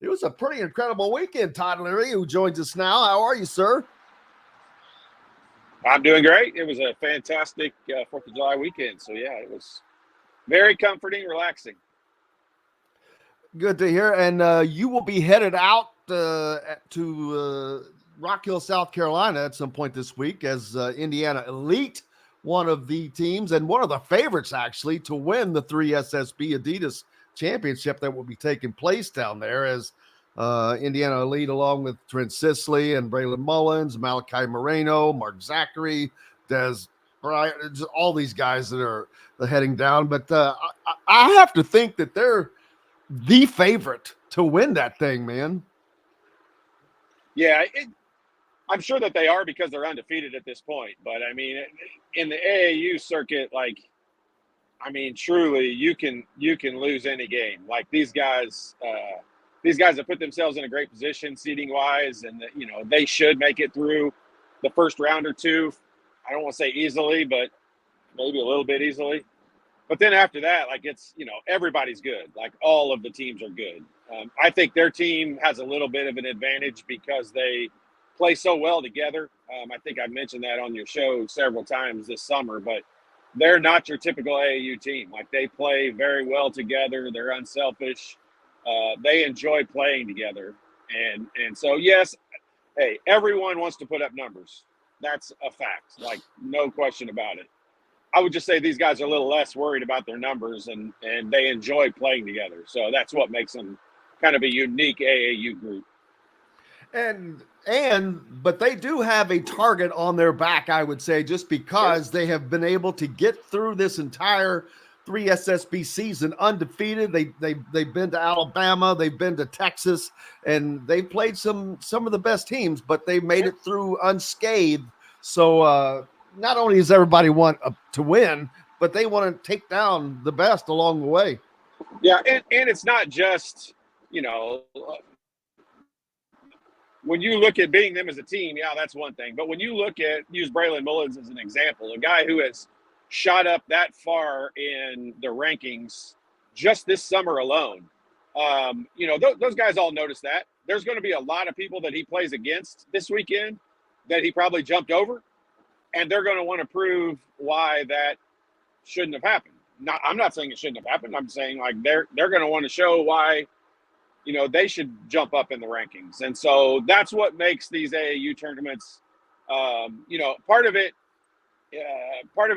It was a pretty incredible weekend, Todd Leary, who joins us now. How are you, sir? I'm doing great. It was a fantastic 4th of July weekend. So, yeah, it was very comforting, relaxing. Good to hear. And you will be headed out to Rock Hill, South Carolina at some point this week as Indiana Elite, one of the teams and one of the favorites, actually, to win the 3SSB Adidas Championship that will be taking place down there as Indiana Elite, along with Trent Sisley and Braylon Mullins, Malachi Moreno, Mark Zachary, Des Bryant, all these guys that are heading down. But I have to think that they're the favorite to win that thing, man. Yeah, I'm sure that they are because they're undefeated at this point. But, I mean, in the AAU circuit, truly, you can lose any game. Like these guys have put themselves in a great position seeding wise, and they should make it through the first round or two. I don't want to say easily, but maybe a little bit easily. But then after that, everybody's good. Like all of the teams are good. I think their team has a little bit of an advantage because they play so well together. I think I've mentioned that on your show several times this summer, but they're not your typical AAU team. Like they play very well together. They're unselfish. They enjoy playing together. And so, yes, hey, everyone wants to put up numbers. That's a fact. Like no question about it. I would just say these guys are a little less worried about their numbers and they enjoy playing together. So that's what makes them kind of a unique AAU group. But they do have a target on their back, I would say, just Sure. because they have been able to get through this entire 3SSB season undefeated. They've been to Alabama, they've been to Texas, and they played some of the best teams, but they made Sure. it through unscathed. So not only does everybody want to win, but they want to take down the best along the way. Yeah. And it's not just, you know, when you look at beating them as a team, yeah, that's one thing. But when you look at, use Braylon Mullins as an example, a guy who has shot up that far in the rankings just this summer alone, those guys all notice that. There's going to be a lot of people that he plays against this weekend that he probably jumped over, and they're going to want to prove why that shouldn't have happened. I'm not saying it shouldn't have happened. I'm saying like they're going to want to show why they should jump up in the rankings. And so that's what makes these AAU tournaments, part of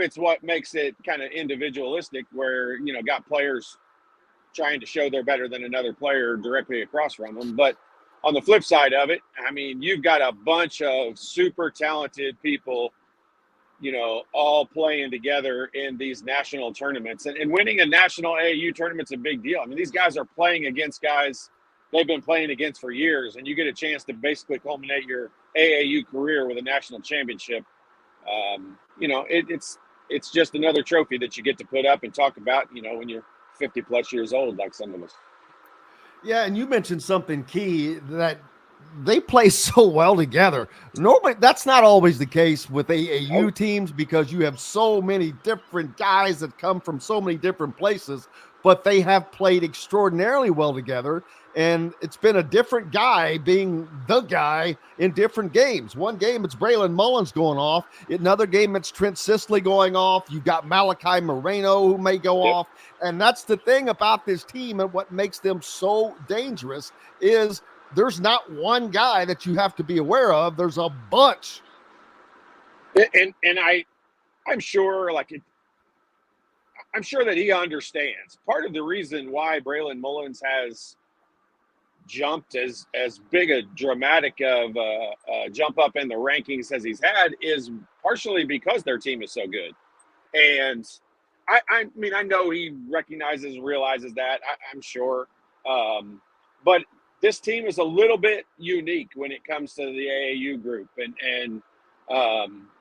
it's what makes it kind of individualistic where, got players trying to show they're better than another player directly across from them. But on the flip side of it, I mean, you've got a bunch of super talented people, all playing together in these national tournaments. And winning a national AAU tournament's a big deal. I mean, these guys are playing against guys they've been playing against for years, and you get a chance to basically culminate your AAU career with a national championship. It's just another trophy that you get to put up and talk about, when you're 50 plus years old, like some of us. Yeah, and you mentioned something key that they play so well together. Normally, that's not always the case with AAU Oh, teams because you have so many different guys that come from so many different places, but they have played extraordinarily well together. And it's been a different guy being the guy in different games. One game, it's Braylon Mullins going off. Another game, it's Trent Sisley going off. You've got Malachi Moreno who may go yep. off. And that's the thing about this team and what makes them so dangerous is there's not one guy that you have to be aware of. There's a bunch. And I'm sure, I'm sure that he understands. Part of the reason why Braylon Mullins has jumped as big a dramatic of a jump up in the rankings as he's had is partially because their team is so good. And I mean, I know he recognizes, realizes that. I'm sure, but this team is a little bit unique when it comes to the AAU group, and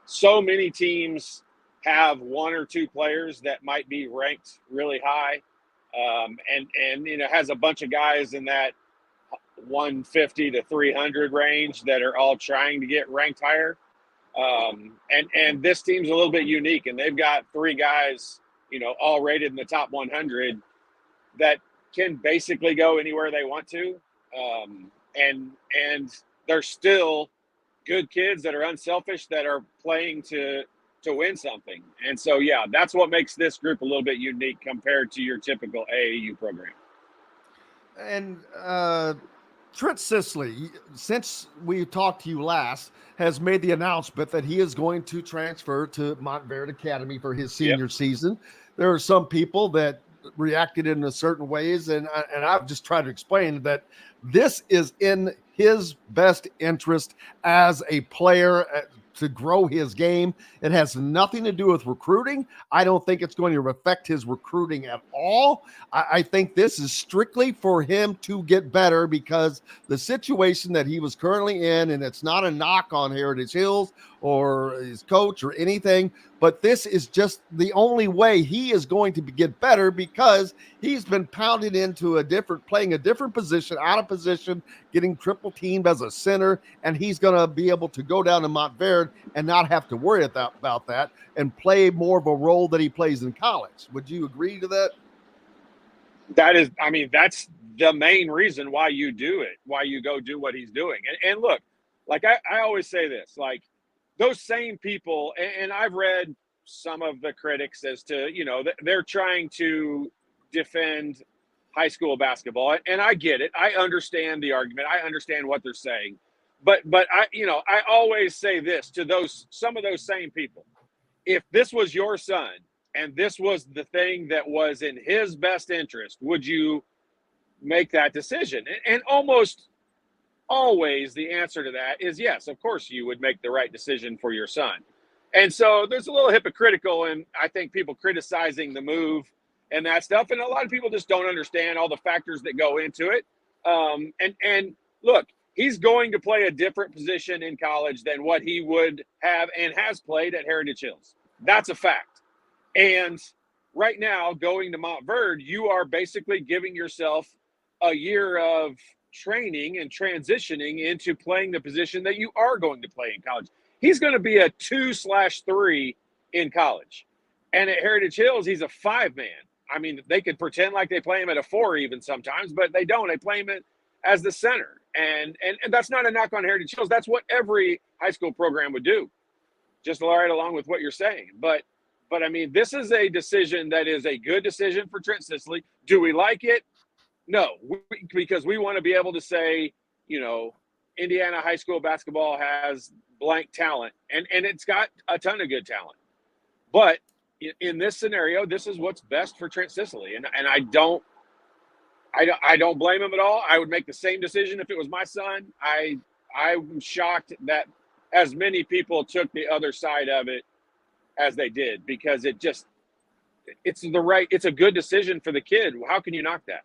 so many teams have one or two players that might be ranked really high, and has a bunch of guys in that 150 to 300 range that are all trying to get ranked higher. And this team's a little bit unique, and they've got three guys, all rated in the top 100 that can basically go anywhere they want to. And they're still good kids that are unselfish, that are playing to win something. And so, yeah, that's what makes this group a little bit unique compared to your typical AAU program. And Trent Sisley, since we talked to you last, has made the announcement that he is going to transfer to Montverde Academy for his Yep. senior season. There are some people that reacted in a certain ways, and I've just tried to explain that this is in his best interest as a player to grow his game. It has nothing to do with recruiting. I don't think it's going to affect his recruiting at all. I think this is strictly for him to get better, because the situation that he was currently in, and it's not a knock on Heritage Hills or his coach or anything, but this is just the only way he is going to get better, because he's been pounded into playing a different position, out of position, getting triple teamed as a center, and he's going to be able to go down to Montverde and not have to worry about that and play more of a role that he plays in college. Would you agree to that? That's the main reason why you do it, why you go do what he's doing. And look, like I always say this, like those same people, and I've read some of the critics as to, they're trying to defend high school basketball. And I get it. I understand the argument. I understand what they're saying. But I always say this to some of those same people. If this was your son and this was the thing that was in his best interest, would you make that decision? And almost always the answer to that is yes. Of course you would make the right decision for your son. And so there's a little hypocritical, and I think people criticizing the move and that stuff, and a lot of people just don't understand all the factors that go into it. And look, he's going to play a different position in college than what he would have and has played at Heritage Hills. That's a fact. And right now, going to Montverde, you are basically giving yourself a year of training and transitioning into playing the position that you are going to play in college. He's going to be a 2/3 in college. And at Heritage Hills, he's a 5-man. I mean, they could pretend like they play him at a 4 even sometimes, but they don't. They play him as the center. And that's not a knock on Heritage Hills. That's what every high school program would do, just right along with what you're saying. But I mean, this is a decision that is a good decision for Trent Sisley. Do we like it? No, because we want to be able to say, Indiana high school basketball has blank talent, and it's got a ton of good talent. But in this scenario, this is what's best for Trent Sisley, and I don't blame him at all. I would make the same decision if it was my son. I'm shocked that as many people took the other side of it as they did, because it's a good decision for the kid. How can you knock that?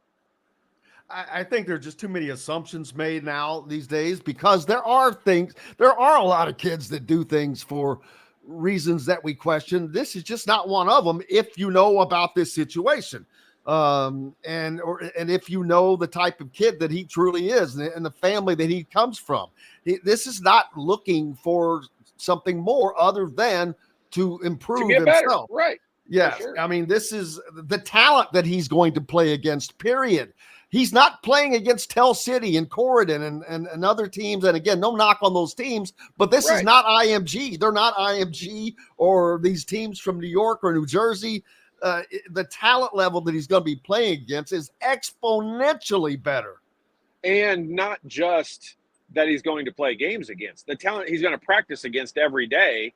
I think there's just too many assumptions made now these days, because there are a lot of kids that do things for reasons that we question. This is just not one of them, if you know about this situation. And if you know the type of kid that he truly is, and the family that he comes from. This is not looking for something more other than to improve himself. Better. Right. Yes. Sure. I mean, this is the talent that he's going to play against, period. He's not playing against Tell City and Corridon and other teams. And again, no knock on those teams, but this is not IMG. They're not IMG or these teams from New York or New Jersey. The talent level that he's going to be playing against is exponentially better. And not just that he's going to play games against. The talent he's going to practice against every day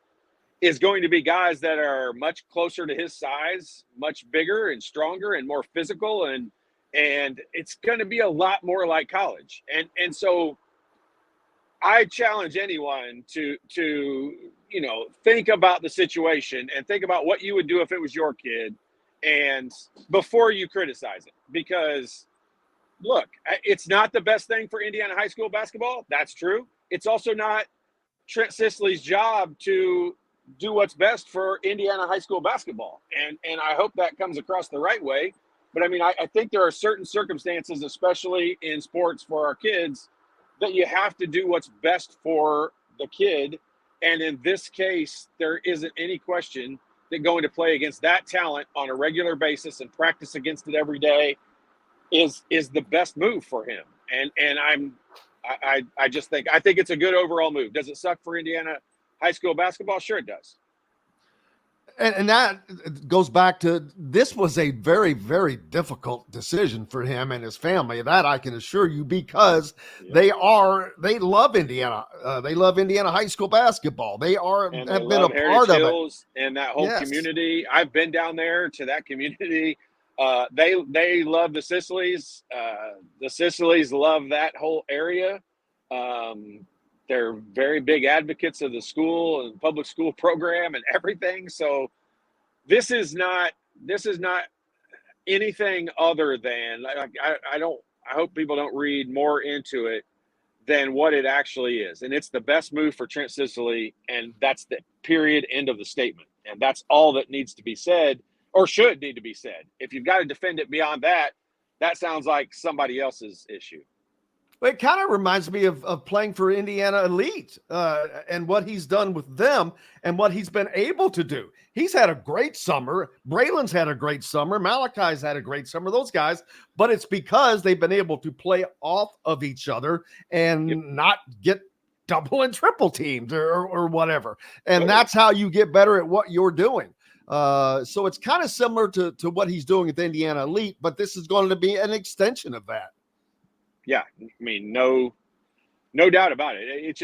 is going to be guys that are much closer to his size, much bigger and stronger and more physical, and it's going to be a lot more like college. And so I challenge anyone to think about the situation and think about what you would do if it was your kid, and before you criticize it. Because look, it's not the best thing for Indiana high school basketball. That's true. It's also not Trent Sisley's job to do what's best for Indiana high school basketball. And I hope that comes across the right way. But I mean, I think there are certain circumstances, especially in sports for our kids, that you have to do what's best for the kid. And in this case, there isn't any question that going to play against that talent on a regular basis and practice against it every day is the best move for him. I just think it's a good overall move. Does it suck for Indiana high school basketball? Sure, it does. And that goes back to, this was a very, very difficult decision for him and his family. That I can assure you, because they love Indiana. They love Indiana high school basketball. They have been a part of it. And that whole community. I've been down there to that community. They love the Sicilies. The Sicilies love that whole area. They're very big advocates of the school and public school program and everything. So this is not anything other than, I hope people don't read more into it than what it actually is. And it's the best move for Trent Sicily. And that's the period, end of the statement. And that's all that needs to be said, or should need to be said. If you've got to defend it beyond that, that sounds like somebody else's issue. It kind of reminds me of playing for Indiana Elite and what he's done with them and what he's been able to do. He's had a great summer. Braylon's had a great summer. Malachi's had a great summer, those guys. But it's because they've been able to play off of each other and not get double and triple teamed or whatever. And that's how you get better at what you're doing. So it's kind of similar to what he's doing at the Indiana Elite, but this is going to be an extension of that. Yeah, I mean, no doubt about it.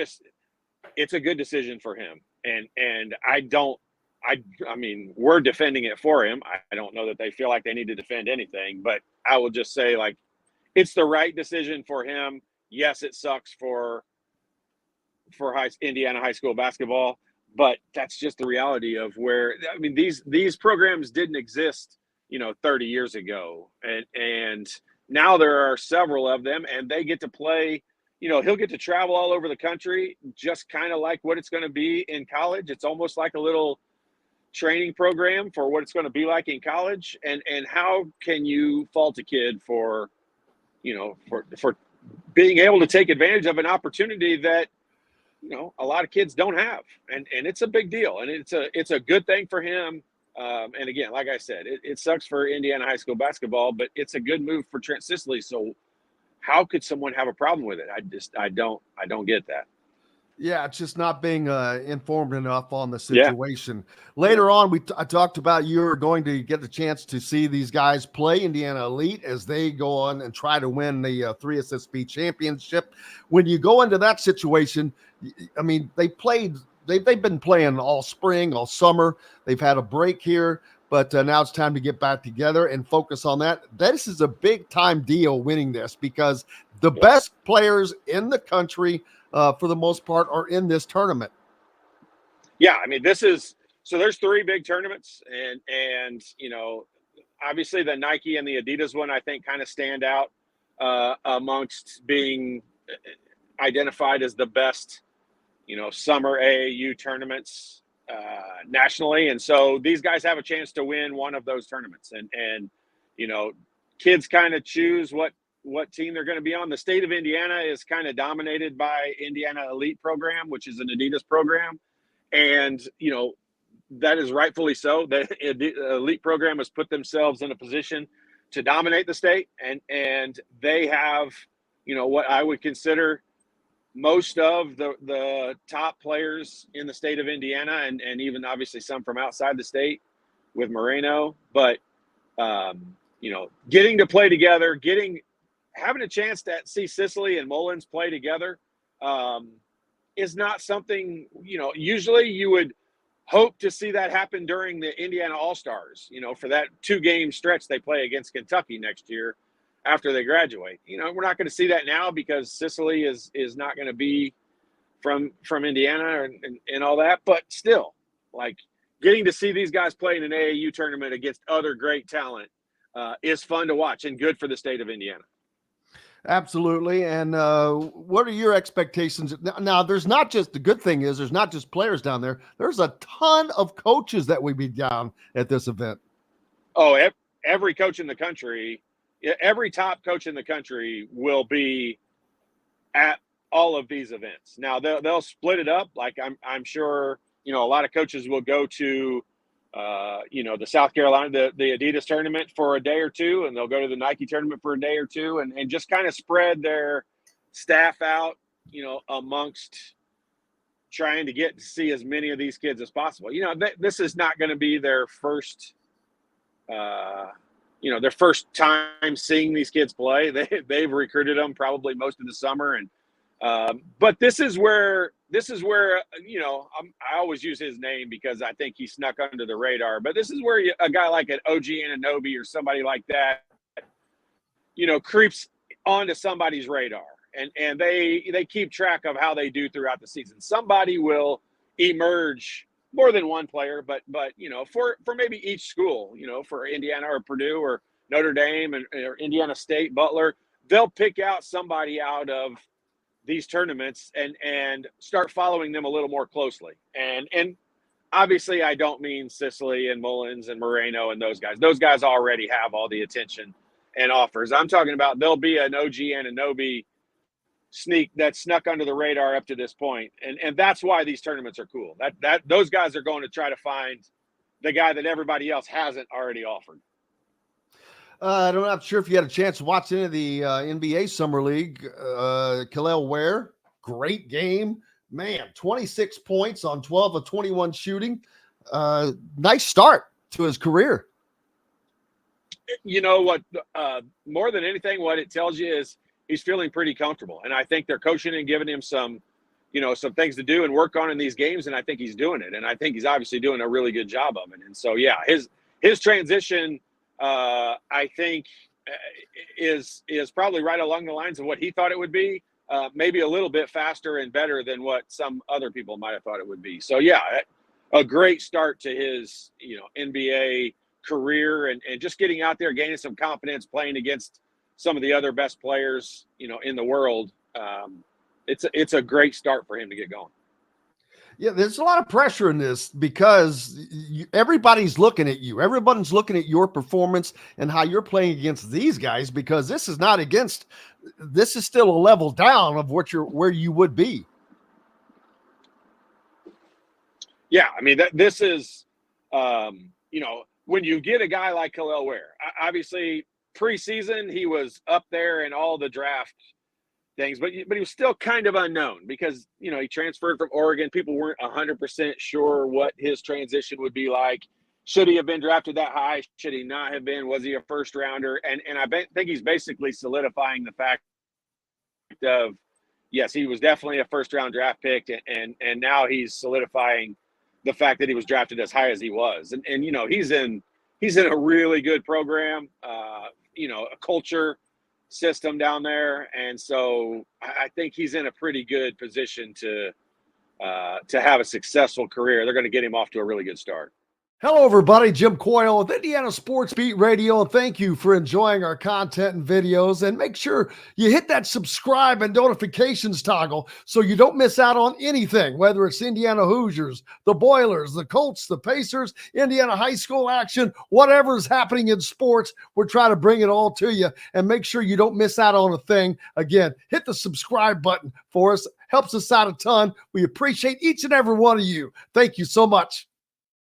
It's a good decision for him. And I mean, we're defending it for him. I don't know that they feel like they need to defend anything, but I will just say, like, it's the right decision for him. Yes, it sucks for Indiana high school basketball, but that's just the reality of where, I mean, these programs didn't exist, 30 years ago. And now there are several of them, and they get to play, he'll get to travel all over the country, just kind of like what it's going to be in college. It's almost like a little training program for what it's going to be like in college. And how can you fault a kid for being able to take advantage of an opportunity that, a lot of kids don't have. And it's a big deal. And it's a good thing for him. And again, like I said, it sucks for Indiana high school basketball, but it's a good move for Trent Sicily. So how could someone have a problem with it? I don't get that. Yeah, it's just not being informed enough on the situation. Yeah. Later on, I talked about you're going to get the chance to see these guys play Indiana Elite as they go on and try to win the 3SSB championship. When you go into that situation, I mean, they've been playing all spring, all summer. They've had a break here, but now it's time to get back together and focus on that. This is a big time deal winning this, because the best players in the country, for the most part, are in this tournament. Yeah, I mean, there's 3 big tournaments, and obviously the Nike and the Adidas one, I think, kind of stand out amongst being identified as the best, summer AAU tournaments nationally. And so these guys have a chance to win one of those tournaments, and kids kind of choose what team they're going to be on. The state of Indiana is kind of dominated by Indiana Elite program, which is an Adidas program. And, that is rightfully so. The Elite program has put themselves in a position to dominate the state. And they have, what I would consider most of the top players in the state of Indiana, and even obviously some from outside the state with Moreno. But, getting to play together, having a chance to see Sicily and Mullins play together is not something, usually you would hope to see that happen during the Indiana All-Stars, for that 2-game stretch they play against Kentucky next year after they graduate. We're not going to see that now because Sicily is not going to be from Indiana and all that. But still, like, getting to see these guys play in an AAU tournament against other great talent is fun to watch and good for the state of Indiana. Absolutely. And what are your expectations? Now, there's not just, the good thing is there's not just players down there. There's a ton of coaches that will be down at this event. Oh, every coach in the country, every top coach in the country will be at all of these events. Now, they'll split it up. Like I'm sure, a lot of coaches will go to the South Carolina, the Adidas tournament for a day or two, and they'll go to the Nike tournament for a day or two, and just kind of spread their staff out, amongst trying to get to see as many of these kids as possible. This is not going to be their first, their first time seeing these kids play. They've recruited them probably most of the summer, and but this is where I always use his name because I think he snuck under the radar. But this is where a guy like an OG Anunoby or somebody like that, creeps onto somebody's radar, and they keep track of how they do throughout the season. Somebody will emerge, more than one player, but for maybe each school, for Indiana or Purdue or Notre Dame or Indiana State, Butler, they'll pick out somebody out of these tournaments and start following them a little more closely. And obviously I don't mean Sicily and Mullins and Moreno and those guys. Those guys already have all the attention and offers. I'm talking about there'll be an OG Anunoby sneak that snuck under the radar up to this point. And that's why these tournaments are cool. That those guys are going to try to find the guy that everybody else hasn't already offered. I'm not sure if you had a chance to watch any of the NBA Summer League. Kel'el Ware, great game. Man, 26 points on 12 of 21 shooting. Nice start to his career. You know what? More than anything, what it tells you is he's feeling pretty comfortable. And I think they're coaching and giving him some things to do and work on in these games. And I think he's doing it. And I think he's obviously doing a really good job of it. And so, yeah, his transition – I think is probably right along the lines of what he thought it would be, maybe a little bit faster and better than what some other people might have thought it would be. So yeah, a great start to his NBA career and just getting out there, gaining some confidence, playing against some of the other best players in the world. It's a great start for him to get going. Yeah, there's a lot of pressure in this because everybody's looking at you. Everyone's looking at your performance and how you're playing against these guys, because this is not against. This is still a level down of where you would be. Yeah, I mean this is, when you get a guy like Kel'el Ware, obviously preseason he was up there in all the draft things, but he was still kind of unknown because, he transferred from Oregon. People weren't 100% sure what his transition would be like. Should he have been drafted that high? Should he not have been? Was he a first rounder? And I think he's basically solidifying the fact of, yes, he was definitely a first round draft pick. And now he's solidifying the fact that he was drafted as high as he was. And he's in a really good program, a culture system down there, and so I think he's in a pretty good position to have a successful career. They're going to get him off to a really good start. Hello, everybody. Jim Coyle with Indiana Sports Beat Radio, and thank you for enjoying our content and videos. And make sure you hit that subscribe and notifications toggle so you don't miss out on anything, whether it's Indiana Hoosiers, the Boilers, the Colts, the Pacers, Indiana high school action, whatever's happening in sports. We're trying to bring it all to you, and make sure you don't miss out on a thing. Again, hit the subscribe button for us. Helps us out a ton. We appreciate each and every one of you. Thank you so much.